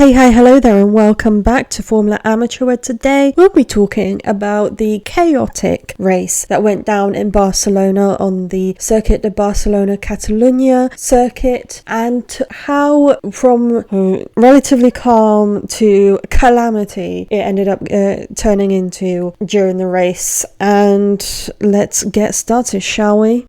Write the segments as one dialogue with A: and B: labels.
A: Hi, hello there and welcome back to Formula Amateur, where today we'll be talking about the chaotic race that went down in Barcelona on the Circuit de Barcelona-Catalunya circuit, and how from relatively calm to calamity it ended up turning into during the race. And let's get started, shall we?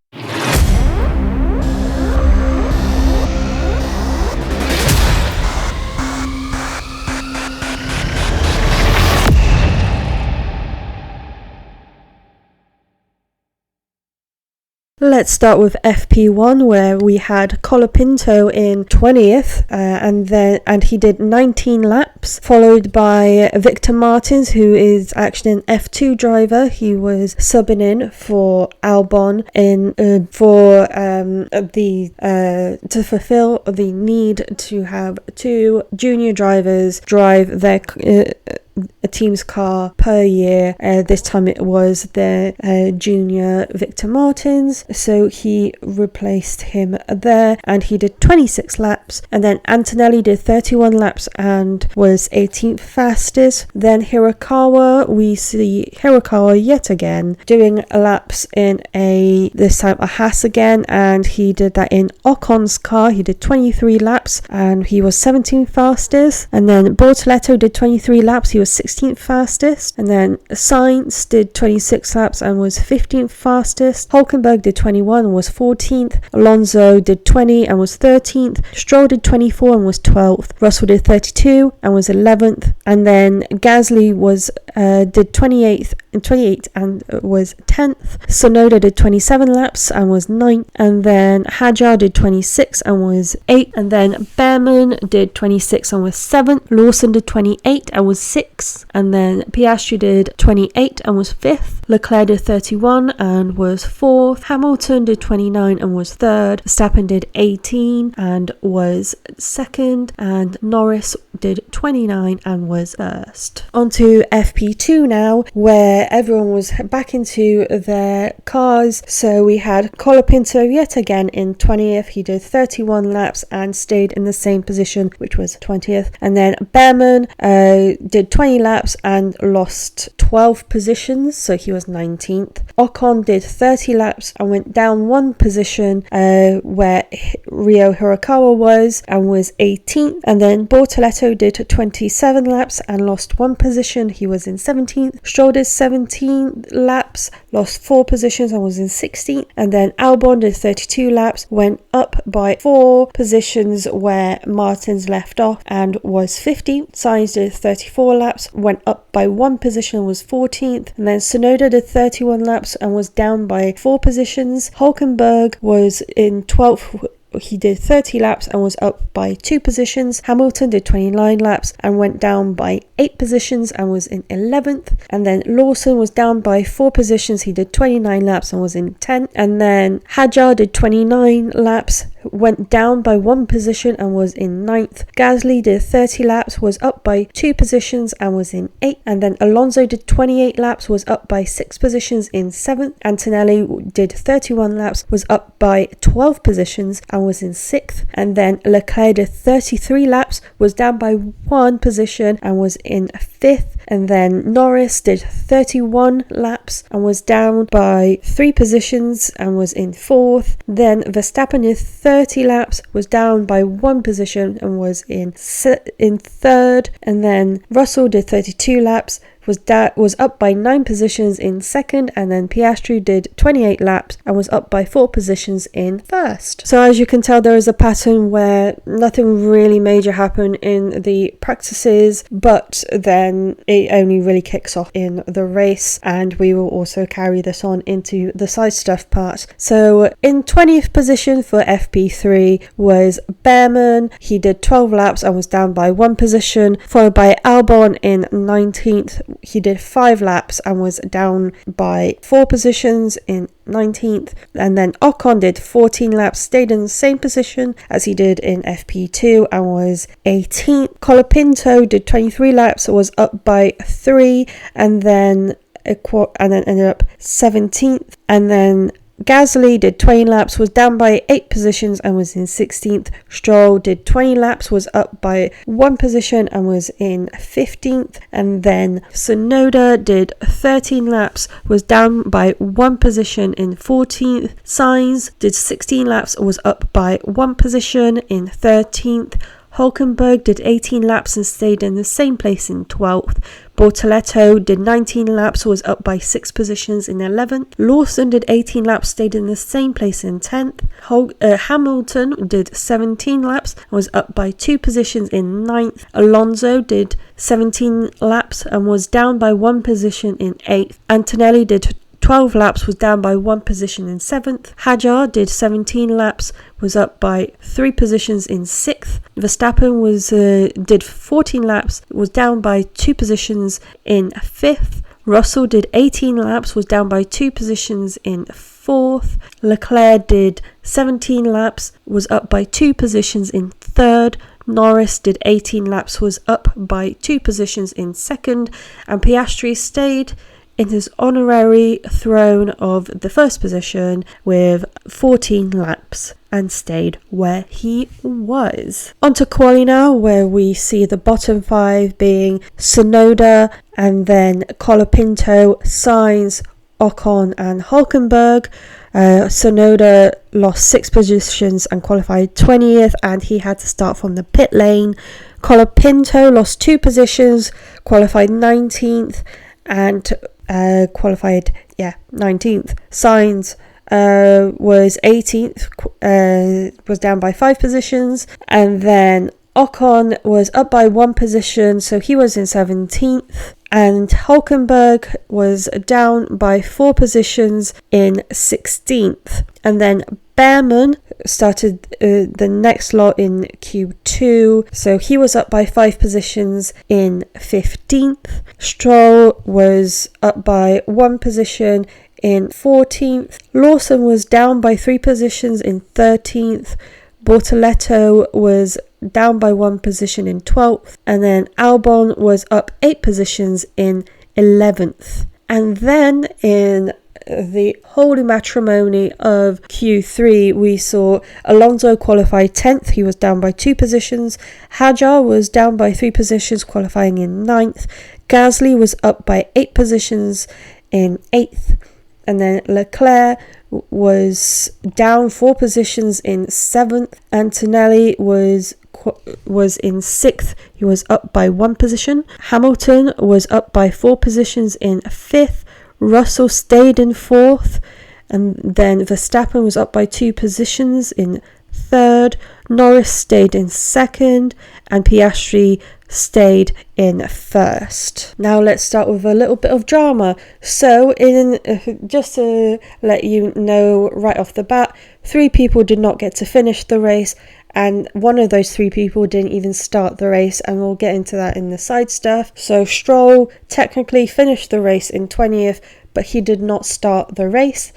A: Let's start with FP1, where we had Colapinto in 20th, and he did 19 laps, followed by Victor Martins, who is actually an F2 driver. He was subbing in for Albon to fulfill the need to have two junior drivers drive their a team's car per year. This time it was their junior Victor Martins, so he replaced him there, and he did 26 laps. And then Antonelli did 31 laps and was 18th fastest. Then Hirakawa, we see Hirakawa yet again doing laps in this time a Haas again, and he did that in Ocon's car. He did 23 laps and he was 17th fastest. And then Bortoleto did 23 laps, he was 16th fastest. And then Sainz did 26 laps and was 15th fastest. Hulkenberg did 21 and was 14th. Alonso did 20 and was 13th. Stroll did 24 and was 12th. Russell did 32 and was 11th. And then Gasly did 28 and was 10th. Tsunoda did 27 laps and was 9th. And then Hadjar did 26 and was 8th. And then Behrman did 26 and was 7th. Lawson did 28 and was 6th. And then Piastri did 28 and was 5th. Leclerc did 31 and was 4th. Hamilton did 29 and was 3rd. Verstappen did 18 and was 2nd. And Norris did 29 and was 1st. On to FP2 now, where everyone was back into their cars. So we had Colapinto yet again in 20th. He did 31 laps and stayed in the same position, which was 20th. And then Behrman did 20 laps and lost 12 positions, so he was 19th. Ocon did 30 laps and went down one position where Rio Hirakawa was, and was 18th. And then Bortoleto did 27 laps and lost one position, he was in 17th. Stroll did 17 laps, lost 4 positions and was in 16th. And then Albon did 32 laps, went up by 4 positions where Martins left off and was 15th. Sainz did 34 laps, went up by 1 position and was 14th. And then Tsunoda did 31 laps and was down by 4 positions. Hulkenberg was in 12th. He did 30 laps and was up by 2 positions. Hamilton did 29 laps and went down by 8 positions and was in 11th. And then Lawson was down by 4 positions. He did 29 laps and was in 10th. And then Hadjar did 29 laps, went down by 1 position and was in 9th. Gasly did 30 laps, was up by 2 positions and was in 8th. And then Alonso did 28 laps, was up by 6 positions in 7th. Antonelli did 31 laps, was up by 12 positions and was in 6th. And then Leclerc did 33 laps, was down by 1 position and was in 5th. And then Norris did 31 laps and was down by 3 positions and was in 4th. Then Verstappen did 30 laps, was down by 1 position and was in 3rd. And then Russell did 32 laps, was up by 9 positions in 2nd. And then Piastri did 28 laps and was up by 4 positions in 1st. So as you can tell, there is a pattern where nothing really major happened in the practices, but then it only really kicks off in the race, and we will also carry this on into the side stuff part. So in 20th position for FP3 was Behrman. He did 12 laps and was down by 1 position, followed by Albon in 19th. He did 5 laps and was down by 4 positions in 19th. And then Ocon did 14 laps, stayed in the same position as he did in FP2 and was 18th. Colapinto did 23 laps, was up by 3 and then ended up 17th. And then Gasly did 20 laps, was down by 8 positions and was in 16th. Stroll did 20 laps, was up by 1 position and was in 15th. And then Tsunoda did 13 laps, was down by 1 position in 14th. Sainz did 16 laps, was up by 1 position in 13th. Hulkenberg did 18 laps and stayed in the same place in 12th. Bortoleto did 19 laps, was up by 6 positions in 11th. Lawson did 18 laps, stayed in the same place in 10th. Hamilton did 17 laps and was up by 2 positions in 9th. Alonso did 17 laps and was down by 1 position in 8th. Antonelli did 12 laps, was down by 1 position in 7th. Hadjar did 17 laps, was up by 3 positions in 6th. Verstappen did 14 laps, was down by 2 positions in 5th. Russell did 18 laps, was down by 2 positions in 4th. Leclerc did 17 laps, was up by 2 positions in 3rd. Norris did 18 laps, was up by 2 positions in 2nd. And Piastri stayed in his honorary throne of the first position with 14 laps and stayed where he was. On to quali now, where we see the bottom 5 being Tsunoda and then Colapinto, Sainz, Ocon and Hulkenberg. Tsunoda lost 6 positions and qualified 20th, and he had to start from the pit lane. Colapinto lost 2 positions, qualified 19th and qualified 19th. Sainz was 18th, was down by 5 positions, and then Ocon was up by 1 position, so he was in 17th, and Hulkenberg was down by 4 positions in 16th. And then Behrman started the next lot in Q2, so he was up by 5 positions in 15th. Stroll was up by 1 position in 14th. Lawson was down by 3 positions in 13th. Bortoleto was down by 1 position in 12th, and then Albon was up 8 positions in 11th. And then in the holy matrimony of Q3, we saw Alonso qualified 10th, he was down by 2 positions. Hadjar was down by 3 positions, qualifying in 9th. Gasly was up by 8 positions in 8th. And then Leclerc was down 4 positions in 7th. Antonelli was in 6th, he was up by 1 position. Hamilton was up by 4 positions in 5th. Russell stayed in 4th, and then Verstappen was up by 2 positions in 3rd. Norris stayed in 2nd, and Piastri stayed in 1st. Now let's start with a little bit of drama. So just to let you know right off the bat, 3 people did not get to finish the race, and one of those 3 people didn't even start the race, and we'll get into that in the side stuff. So Stroll technically finished the race in 20th, but he did not start the race,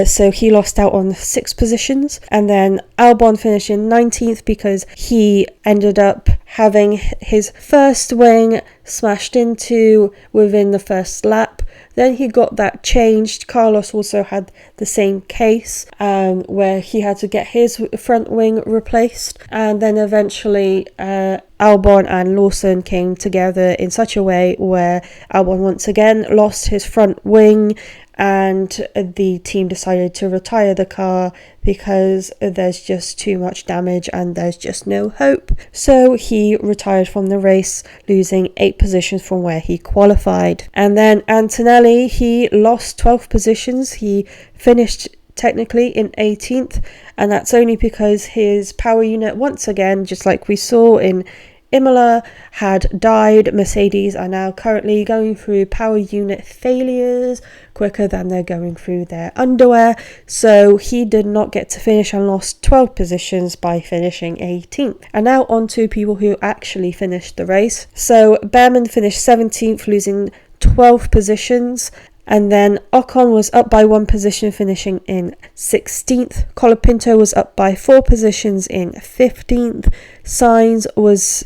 A: so he lost out on 6 positions. And then Albon finished in 19th because he ended up having his first wing smashed into within the first lap. Then he got that changed. Carlos also had the same case where he had to get his front wing replaced. And then eventually Albon and Lawson came together in such a way where Albon once again lost his front wing, and the team decided to retire the car because there's just too much damage and there's just no hope. So he retired from the race, losing 8 positions from where he qualified. And then Antonelli, he lost 12 positions. He finished technically in 18th, and that's only because his power unit, once again, just like we saw in Imola, had died. Mercedes are now currently going through power unit failures quicker than they're going through their underwear, so he did not get to finish and lost 12 positions by finishing 18th. And now on to people who actually finished the race. So Behrman finished 17th, losing 12 positions. And then Ocon was up by 1 position, finishing in 16th. Colapinto was up by 4 positions in 15th. Sainz was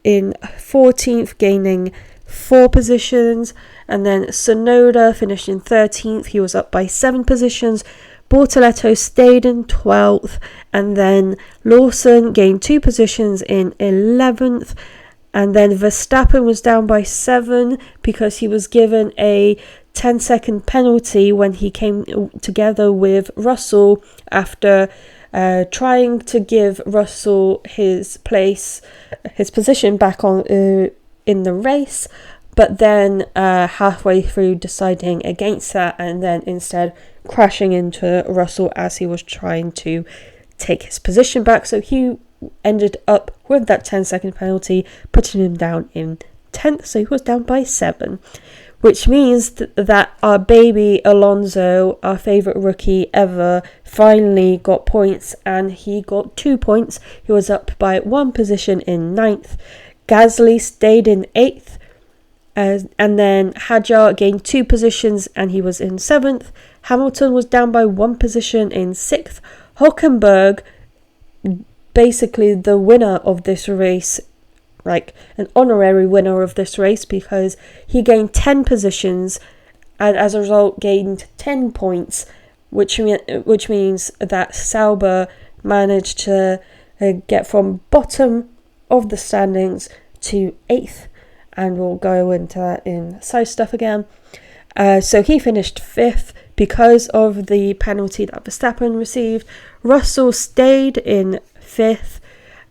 A: in 14th, gaining 4 positions. And then Tsunoda finished in 13th. He was up by 7 positions. Bortoleto stayed in 12th, and then Lawson gained 2 positions in 11th, and then Verstappen was down by 7 because he was given a 10-second penalty when he came together with Russell after trying to give Russell his position back on in the race, but then halfway through deciding against that and then instead crashing into Russell as he was trying to take his position back. So he ended up with that 10-second penalty, putting him down in 10th, so he was down by 7, which means that our baby Alonso, our favourite rookie ever, finally got points, and he got 2 points. He was up by 1 position in 9th. Gasly stayed in 8th, and then Hadjar gained 2 positions and he was in 7th. Hamilton was down by 1 position in 6th. Hülkenberg, basically the winner of this race, like an honorary winner of this race, because he gained 10 positions and as a result gained 10 points, which means that Sauber managed to get from bottom of the standings to 8th, and we'll go into that in side stuff again. So he finished 5th because of the penalty that Verstappen received. Russell stayed in 5th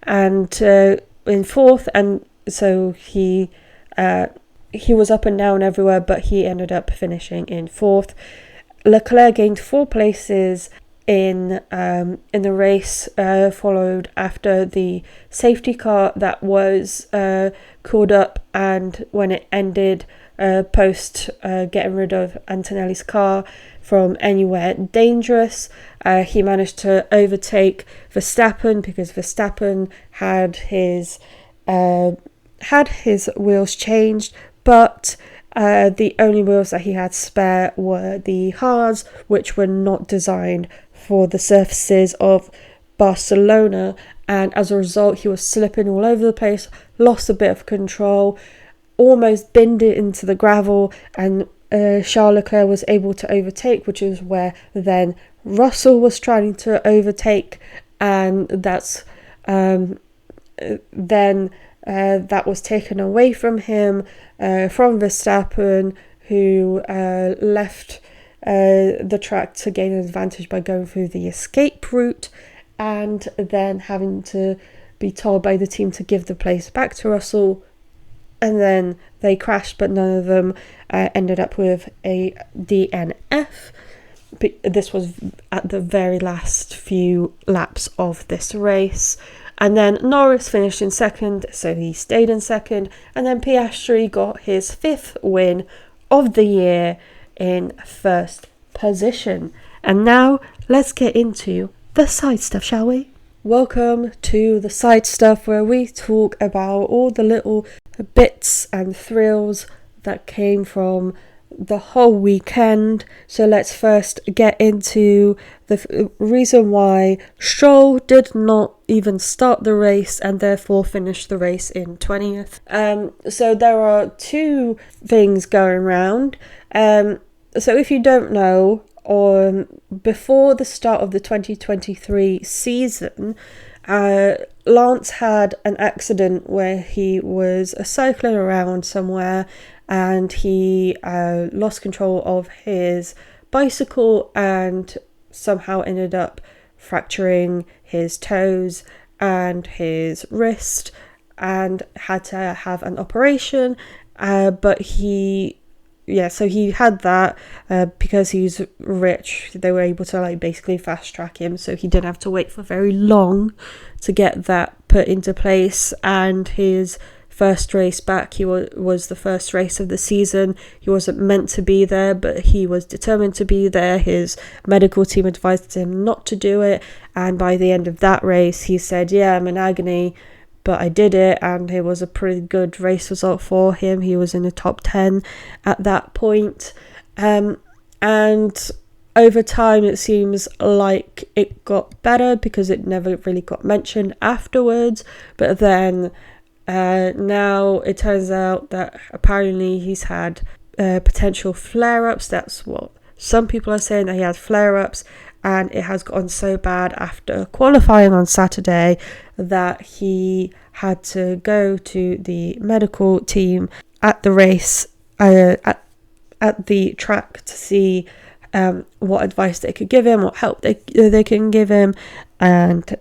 A: and in 4th, and so he was up and down everywhere, but he ended up finishing in 4th. Leclerc gained 4 places in the race, followed after the safety car that was called up, and when it ended, post getting rid of Antonelli's car from anywhere dangerous, he managed to overtake Verstappen because Verstappen had his wheels changed, but the only wheels that he had spare were the hards, which were not designed for the surfaces of Barcelona, and as a result he was slipping all over the place, lost a bit of control, almost binned it into the gravel, and Charles Leclerc was able to overtake, which is where then Russell was trying to overtake, and that's then that was taken away from him, from Verstappen, who left the track to gain an advantage by going through the escape route, and then having to be told by the team to give the place back to Russell, and then they crashed, but none of them ended up with a DNF. But this was at the very last few laps of this race. And then Norris finished in 2nd, so he stayed in 2nd, and then Piastri got his 5th win of the year in 1st position. And now let's get into the side stuff, shall we? Welcome to the side stuff, where we talk about all the little bits and thrills that came from the whole weekend. So let's first get into the reason why Stroll did not even start the race and therefore finish the race in 20th. So there are 2 things going around. So if you don't know, before the start of the 2023 season, Lance had an accident where he was cycling around somewhere and he lost control of his bicycle and somehow ended up fracturing his toes and his wrist and had to have an operation, but he had that because he's rich. They were able to basically fast track him, so he didn't have to wait for very long to get that put into place. And his first race back, he was the first race of the season. He wasn't meant to be there, but he was determined to be there. His medical team advised him not to do it, and by the end of that race he said, yeah, I'm in agony, but I did it, and it was a pretty good race result for him. He was in the top 10 at that point. And over time, it seems like it got better because it never really got mentioned afterwards. But then now it turns out that apparently he's had potential flare-ups. That's what some people are saying, that he had flare-ups, and it has gotten so bad after qualifying on Saturday that he had to go to the medical team at the race, at the track, to see what advice they could give him, what help they can give him, and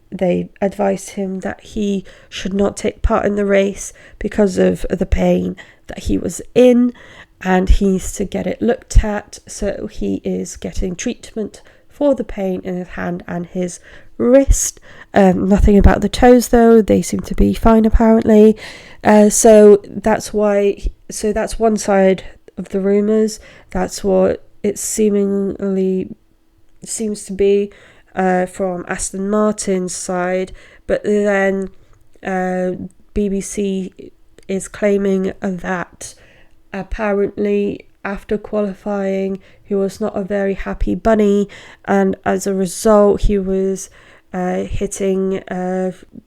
A: they advised him that he should not take part in the race because of the pain that he was in, and he needs to get it looked at. So he is getting treatment for the pain in his hand and his wrist. Nothing about the toes though, they seem to be fine apparently. So that's one side of the rumours. That's what it seemingly seems to be from Aston Martin's side. But then BBC is claiming that apparently after qualifying he was not a very happy bunny, and as a result he was hitting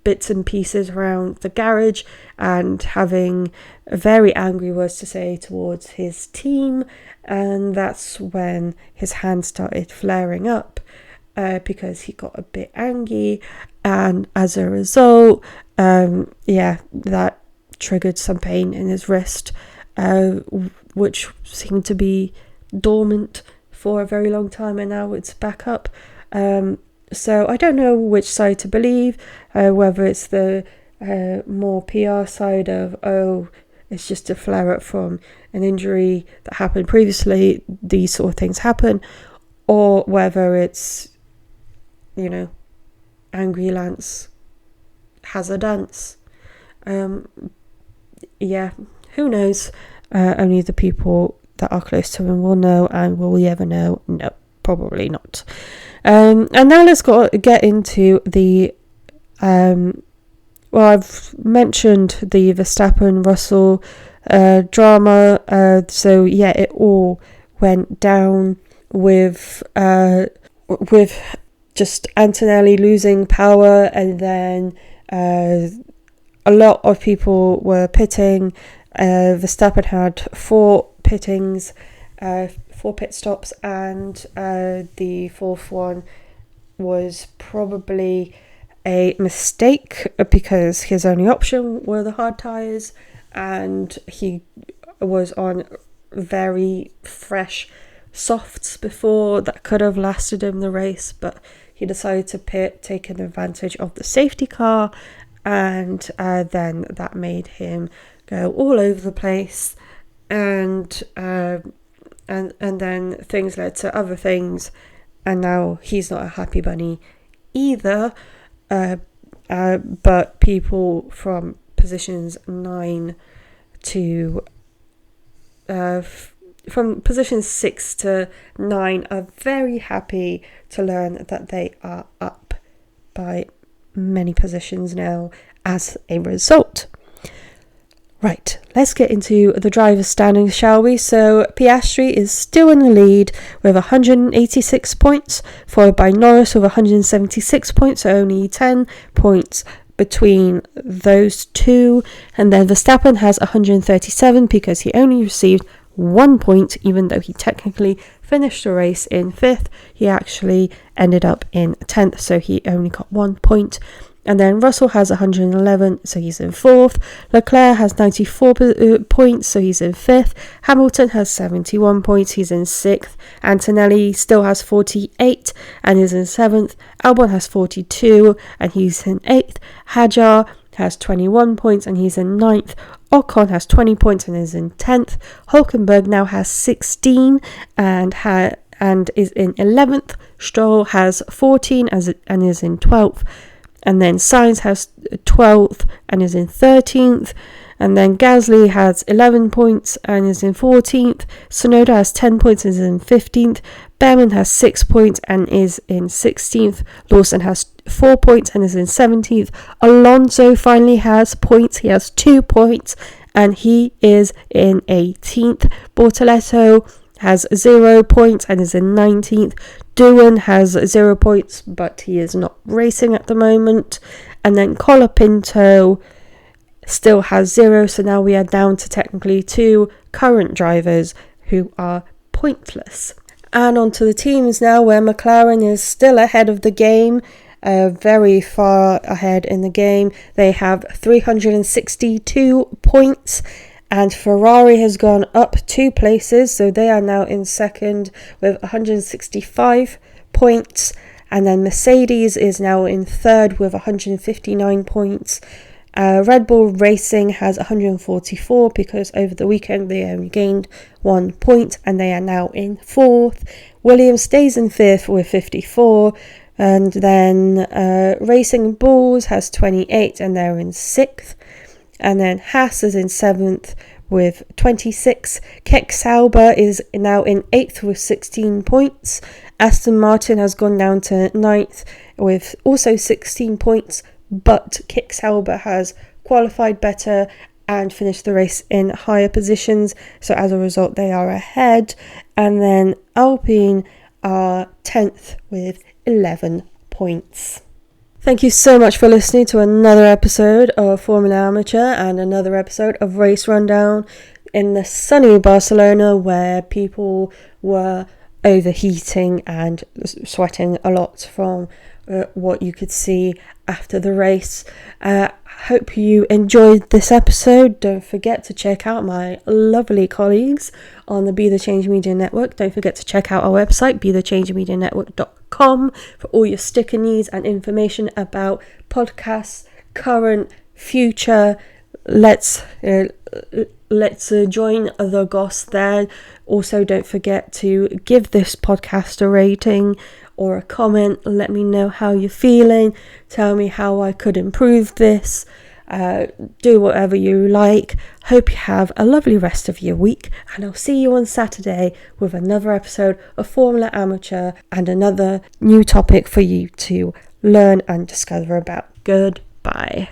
A: bits and pieces around the garage and having very angry words to say towards his team, and that's when his hand started flaring up because he got a bit angry, and as a result that triggered some pain in his wrist, which seemed to be dormant for a very long time, and now it's back up. So I don't know which side to believe, whether it's the more PR side of, it's just a flare-up from an injury that happened previously, these sort of things happen, or whether it's, Angry Lance has a dance. Who knows? Only the people that are close to him will know, and will we ever know? No, probably not. And now let's get into the I've mentioned the Verstappen-Russell drama. It all went down with just Antonelli losing power, and then a lot of people were pitting. Verstappen had 4 pit stops, and the 4th one was probably a mistake because his only option were the hard tyres, and he was on very fresh softs before that could have lasted him the race, but he decided to pit, taking advantage of the safety car, and then that made him go all over the place, and then things led to other things, and now he's not a happy bunny either. But people from positions 9 to from positions 6 to 9 are very happy to learn that they are up by many positions now as a result. Right, let's get into the driver's standings, shall we? So Piastri is still in the lead with 186 points, followed by Norris with 176 points, so only 10 points between those two. And then Verstappen has 137 because he only received 1 point, even though he technically finished the race in 5th. He actually ended up in 10th, so he only got 1 point. And then Russell has 111, so he's in 4th. Leclerc has 94 points, so he's in 5th. Hamilton has 71 points, he's in 6th. Antonelli still has 48 and is in 7th. Albon has 42 and he's in 8th. Hadjar has 21 points and he's in 9th. Ocon has 20 points and is in 10th. Hulkenberg now has 16 and is in 11th. Stroll has 14 and is in 12th. And then Sainz has 12th and is in 13th. And then Gasly has 11 points and is in 14th. Tsunoda has 10 points and is in 15th. Behrman has 6 points and is in 16th. Lawson has 4 points and is in 17th. Alonso finally has points. He has 2 points and he is in 18th. Bortoleto has 0 points and is in 19th. Doohan has 0 points, but he is not racing at the moment. And then Colapinto still has 0, so now we are down to technically 2 current drivers who are pointless. And onto the teams now, where McLaren is still ahead of the game, very far ahead in the game. They have 362 points, and Ferrari has gone up 2 places, so they are now in second with 165 points. And then Mercedes is now in third with 159 points. Red Bull Racing has 144 because over the weekend they only gained 1 point, and they are now in fourth. Williams stays in fifth with 54, and then Racing Bulls has 28 and they're in sixth. And then Haas is in seventh with 26. Keck Sauber is now in 8th with 16 points. Aston Martin has gone down to 9th with also 16 points, but Keck Sauber has qualified better and finished the race in higher positions, so as a result they are ahead. And then Alpine are 10th with 11 points. Thank you so much for listening to another episode of Formula Amateur and another episode of Race Rundown in the sunny Barcelona, where people were overheating and sweating a lot from what you could see after the race. Hope you enjoyed this episode. Don't forget to check out my lovely colleagues on the Be The Change Media Network. Don't forget to check out our website, BeTheChangeMediaNetwork.com, for all your sticker needs and information about podcasts, current, future. Let's join the goss there. Also, don't forget to give this podcast a rating or a comment. Let me know how you're feeling. Tell me how I could improve this. Do whatever you like. Hope you have a lovely rest of your week, and I'll see you on Saturday with another episode of Formula Amateur and another new topic for you to learn and discover about. Goodbye.